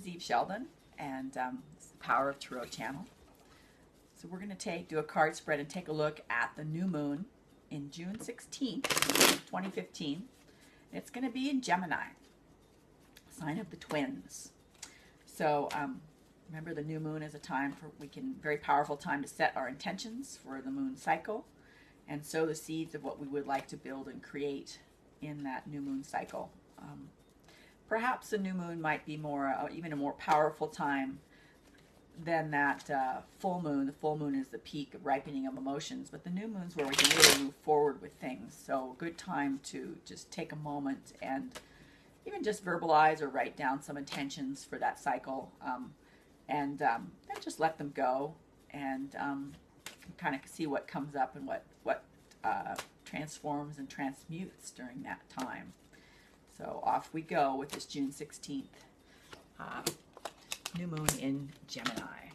is Sheldon, and it's the Power of Tarot channel. So we're going to do a card spread and take a look at the new moon in June 16th, 2015. And it's going to be in Gemini, sign of the twins. So remember, the new moon is a time for very powerful time to set our intentions for the moon cycle and sow the seeds of what we would like to build and create in that new moon cycle. Perhaps the new moon might be even a more powerful time than that full moon. The full moon is the peak of ripening of emotions, but the new moon's where we can really move forward with things. So a good time to just take a moment and even just verbalize or write down some intentions for that cycle, and then just let them go and kind of see what comes up and what transforms and transmutes during that time. So off we go with this June 16th new moon in Gemini.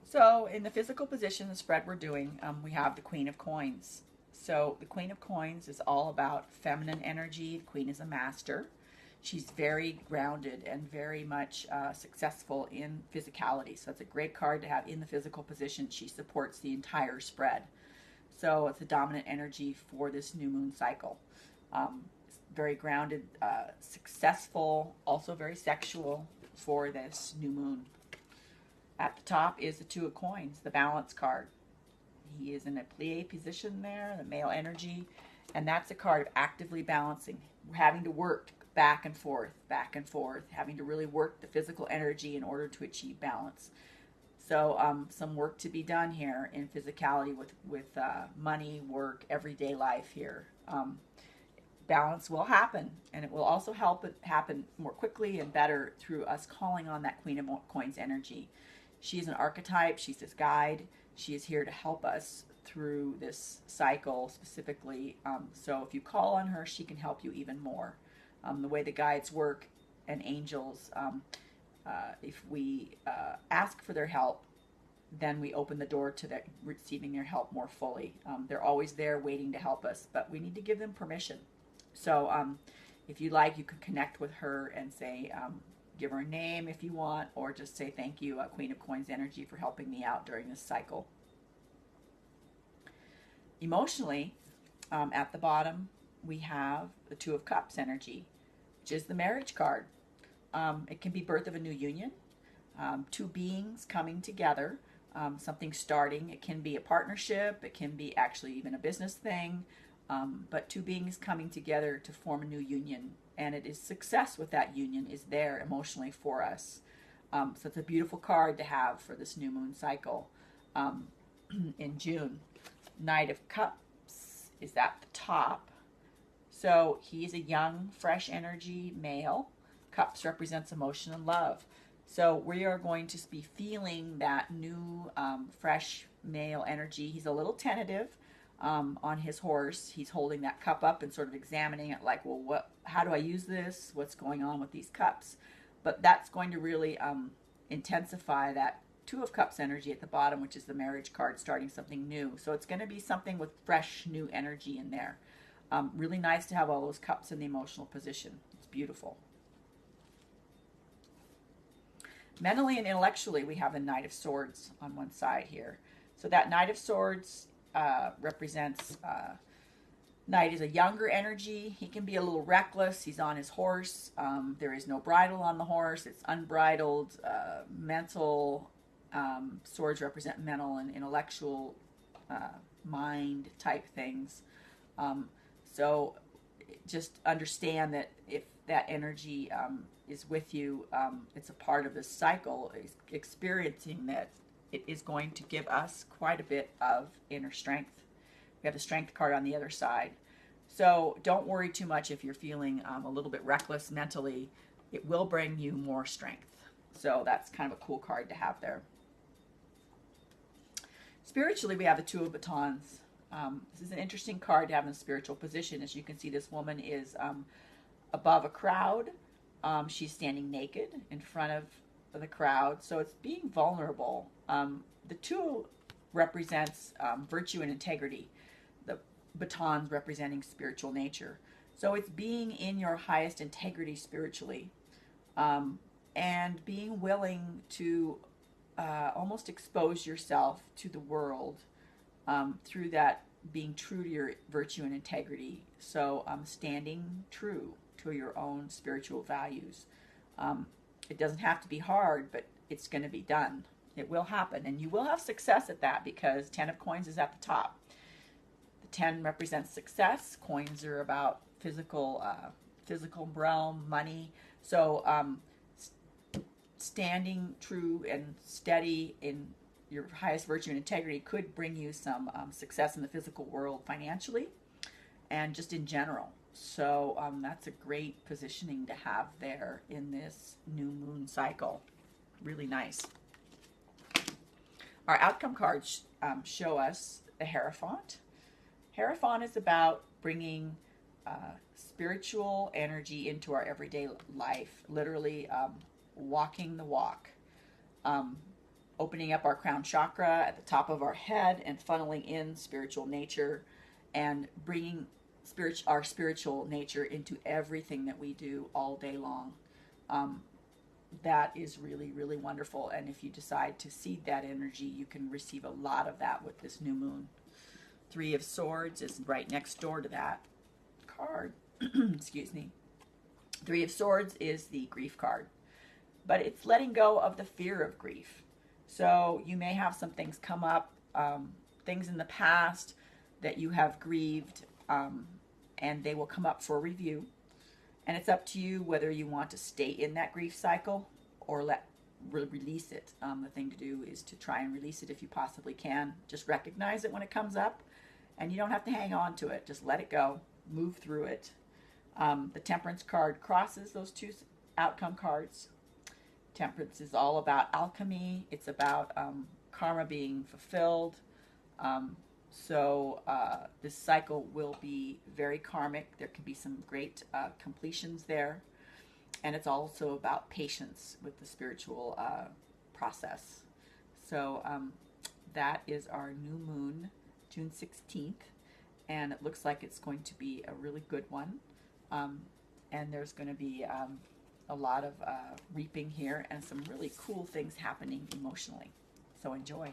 So in the physical position, the spread we're doing, we have the Queen of Coins. So the Queen of Coins is all about feminine energy. The Queen is a master. She's very grounded and very much successful in physicality. So it's a great card to have in the physical position. She supports the entire spread. So it's a dominant energy for this new moon cycle. Very grounded, successful, also very sexual for this new moon. At the top is the Two of Coins, the balance card. He is in a plie position there, the male energy, and that's a card of actively balancing. We're having to work back and forth, having to really work the physical energy in order to achieve balance. So some work to be done here in physicality with money, work, everyday life here. Balance will happen, and it will also help it happen more quickly and better through us calling on that Queen of Coins energy. She is an archetype. She's this guide. She is here to help us through this cycle specifically. So if you call on her, she can help you even more. The way the guides work and angels, if we ask for their help, then we open the door to receiving their help more fully. They're always there waiting to help us, but we need to give them permission. So if you like, you can connect with her and say, give her a name if you want, or just say thank you, Queen of Coins energy, for helping me out during this cycle. Emotionally, at the bottom, we have the Two of Cups energy, which is the marriage card. It can be birth of a new union, two beings coming together, something starting. It can be a partnership. It can be actually even a business thing, but two beings coming together to form a new union. And it is success with that union is there emotionally for us. So it's a beautiful card to have for this new moon cycle in June. Knight of Cups is at the top. So he's a young, fresh energy male. Cups represents emotion and love. So we are going to be feeling that new, fresh male energy. He's a little tentative on his horse. He's holding that cup up and sort of examining it like, well, how do I use this? What's going on with these cups? But that's going to really intensify that Two of Cups energy at the bottom, which is the marriage card, starting something new. So it's going to be something with fresh, new energy in there. Really nice to have all those cups in the emotional position. It's beautiful. Mentally and intellectually, we have the Knight of Swords on one side here. So that Knight of Swords represents, Knight is a younger energy. He can be a little reckless. He's on his horse. There is no bridle on the horse. It's unbridled, mental. Swords represent mental and intellectual mind type things. So just understand that if that energy is with you, it's a part of this cycle, experiencing that it is going to give us quite a bit of inner strength. We have the Strength card on the other side. So don't worry too much if you're feeling a little bit reckless mentally. It will bring you more strength. So that's kind of a cool card to have there. Spiritually, we have the Two of Batons. This is an interesting card to have in a spiritual position. As you can see, this woman is above a crowd. She's standing naked in front of the crowd. So it's being vulnerable. The two represents virtue and integrity. the batons representing spiritual nature. So it's being in your highest integrity spiritually, and being willing to almost expose yourself to the world through that being true to your virtue and integrity. So standing true to your own spiritual values. It doesn't have to be hard, but it's going to be done. It will happen, and you will have success at that because 10 of coins is at the top. The 10 represents success. Coins are about physical realm, money. So standing true and steady in your highest virtue and integrity could bring you some success in the physical world financially and just in general. So that's a great positioning to have there in this new moon cycle. Really nice. Our outcome cards show us the Hierophant. Hierophant is about bringing spiritual energy into our everyday life, literally walking the walk. Opening up our crown chakra at the top of our head and funneling in spiritual nature and bringing our spiritual nature into everything that we do all day long. That is really, really wonderful. And if you decide to seed that energy, you can receive a lot of that with this new moon. 3 of Swords is right next door to that card. Excuse me. 3 of Swords is the grief card. But it's letting go of the fear of grief. So you may have some things come up, things in the past that you have grieved, and they will come up for review. And it's up to you whether you want to stay in that grief cycle or release it. The thing to do is to try and release it if you possibly can. Just recognize it when it comes up, and you don't have to hang on to it. Just let it go. Move through it. The Temperance card crosses those 2 outcome cards. Temperance is all about alchemy. It's about karma being fulfilled. So this cycle will be very karmic. There can be some great completions there. And it's also about patience with the spiritual process. So that is our new moon, June 16th. And it looks like it's going to be a really good one. And there's going to be a lot of reaping here and some really cool things happening emotionally. So enjoy.